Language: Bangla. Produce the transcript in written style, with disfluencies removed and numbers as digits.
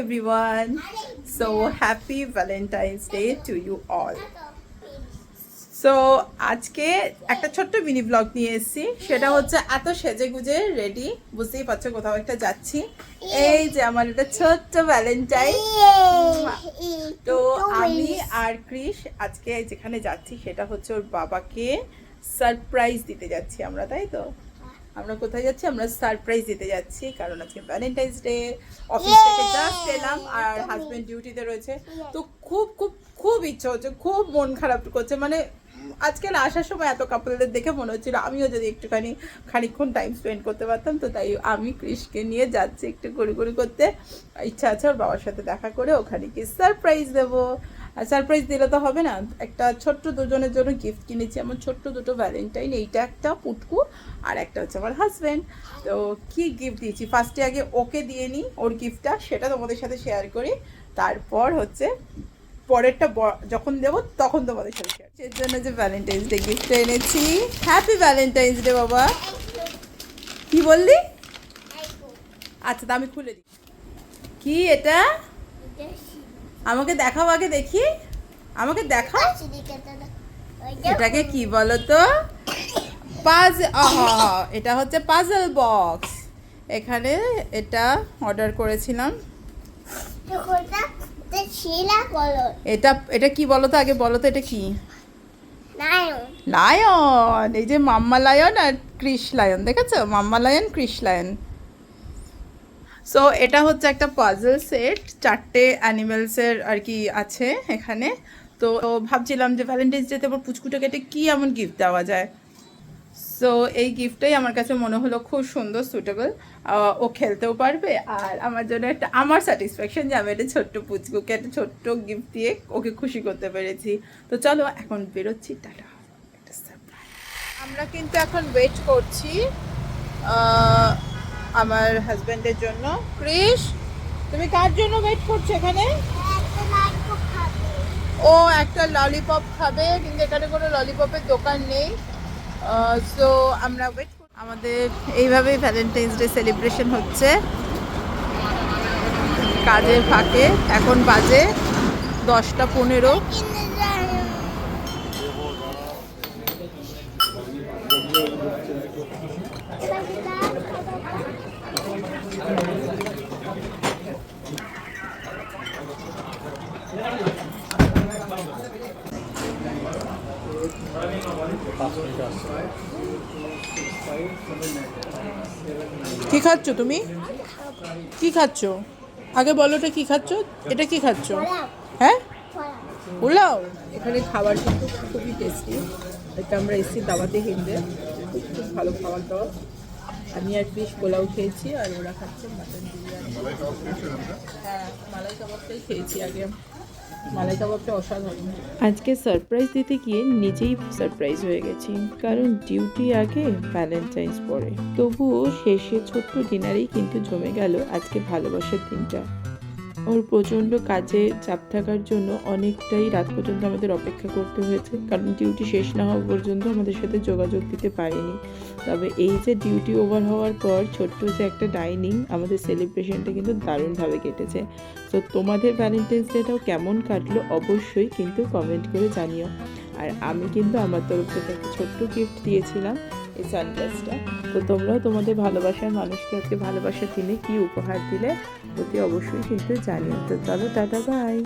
everyone. So happy Valentine's Day to you all. So আজকে একটা ছোট্ট মিনি ব্লগ নিয়ে এসেছি, সেটা হচ্ছে এত সেজে গুজে রেডি, বুঝতেই পারছো কোথাও একটা যাচ্ছি। এই যে আমার এটা ছোট্ট ভ্যালেন্টাইন। তো আমি আর ক্রিশ আজকে যেখানে যাচ্ছি সেটা হচ্ছে ওর বাবাকে সারপ্রাইজ দিতে যাচ্ছি আমরা, তাই তো? আমরা কোথায় যাচ্ছি? আমরা সারপ্রাইজ দিতে যাচ্ছি, কারণ আজকে ভ্যালেন্টাইন্স ডে। অফিস থেকে জাস্ট এলাম আর হাজবেন্ড ডিউটিতে রয়েছে। তো খুব খুব খুব ইচ্ছা হচ্ছে, খুব মন খারাপ করছে। মানে আজকে না আসার সময় এত কাপলদের দেখে মনে হচ্ছিল আমিও যদি একটুখানি খানিকক্ষণ টাইম স্পেন্ড করতে পারতাম। তো তাই আমি ক্রিশকে নিয়ে যাচ্ছি একটু ঘুরি করতে। ইচ্ছা আছে ওর বাবার সাথে দেখা করে ওখানে কি সারপ্রাইজ দেবো। আর সারপ্রাইজ দিলে তো হবে না, একটা ছোট্ট দুজনের জন্য গিফট কিনেছি, আমার ছোট্ট দুটো ভ্যালেন্টাইন। এইটা একটা পুটকু আর একটা হচ্ছে আমার হাজব্যান্ড। তো কি গিফট দিয়েছি ফার্স্টে আগে ওকে দিয়ে নিই ওর গিফটটা, সেটা তোমাদের সাথে শেয়ার করি। তারপর হচ্ছে পরেরটা যখন দেবো তখন তোমাদের সাথে শেয়ার। এর জন্য যে ভ্যালেন্টাইন্স ডে গিফটটা এনেছি। হ্যাপি ভ্যালেন্টাইন্স ডে বাবা। কি বললি? আচ্ছা তা আমি খুলে দিই। কি এটা? আমাকে দেখাও, আগে দেখি, আমাকে দেখাও। এটাকে কি বলো তো? এটা হচ্ছে পাজল বক্স। এখানে এটা অর্ডার করেছিলাম। এটা কি বলো তো, আগে বলো তো এটা কি? লায়ন। এই যে মাম্মা লায়ন আর ক্রিশ লায়ন, দেখেছো? মাম্মা লায়ন, ক্রিশ লায়ন। সো এটা হচ্ছে একটা পাজল সেট, 4টে অ্যানিমেলসের আর কি আছে এখানে। তো ভাবছিলাম যে ভ্যালেন্টাইন্স ডেতে আবার পুচকুটাকে কি এমন গিফট দেওয়া যায়। সো এই গিফটটাই আমার কাছে মনে হলো খুব সুন্দর, সুটেবল। ও খেলতেও পারবে আর আমার জন্য একটা আমার স্যাটিসফ্যাকশন যে আমি একটা ছোট্ট পুচকুকে একটা ছোট্ট গিফট দিয়ে ওকে খুশি করতে পেরেছি। তো চলো এখন বেরোচ্ছি, টাটা। আমরা কিন্তু এখন ওয়েট করছি আমার হাজব্যান্ডের জন্য। ক্রিশ, তুমি কার জন্য ওয়েট করছো এখানে? ও একটা ললিপপ খাবে, কিন্তু এখানে কোনো ললিপপের দোকান নেই। সো আমরা ওয়েট করি। আমাদের এইভাবেই ভ্যালেন্টাইন্স ডে সেলিব্রেশন হচ্ছে কাজের ফাঁকে। এখন বাজে 10টা 15। কি খাচ্ছ তুমি? কি খাচ্ছ আগে বলো, এটা কি খাচ্ছ? এটা কি খাচ্ছ? হ্যাঁ, পোলাও। এখানে খাবার কিন্তু খুবই টেস্টি। এটা আমরা এসেছি দাওয়াতে হিন্দে, খুব ভালো খাবার দাওয়া। আমি আর ক্রিশ পোলাও খেয়েছি আর ওরা খাচ্ছে মাটন বিরিয়ানি। হ্যাঁ, মালাই কাবাবটাই খেয়েছি আগে। মালাই কাবাবটা অসাধারণ। আজকে সারপ্রাইজ দিতে গিয়ে নিজেই সারপ্রাইজ হয়ে গেছি, কারণ ডিউটি আগে ভ্যালেন্টাইন্স পরে। তবুও শেষে ছোট্ট ডিনারেই কিন্তু জমে গেল আজকে ভালোবাসার দিনটা। ওর প্রচণ্ড কাজে চাপ থাকার জন্য অনেকটাই রাত পর্যন্ত আমাদের অপেক্ষা করতে হয়েছে, কারণ ডিউটি শেষ না হওয়া পর্যন্ত আমাদের সাথে যোগাযোগ দিতে পারেনি। তবে এই যে ডিউটি ওভার হওয়ার পর ছোট্ট যে একটা ডাইনিং, আমাদের সেলিব্রেশনটা কিন্তু দারুণভাবে কেটেছে। তো তোমাদের ভ্যালেন্টাইন্স ডেটাও কেমন কাটলো অবশ্যই কিন্তু কমেন্ট করে জানিও। আর আমি কিন্তু আমার তরফ থেকে একটা ছোট্ট গিফট দিয়েছিলাম, এই সানগ্লাসটা। তো তোমরাও তোমাদের ভালোবাসার মানুষকে আজকে ভালোবাসার দিনে কী উপহার দিলে অতি অবশ্যই কিন্তু জানিও। তো চলো টাটা, বাই।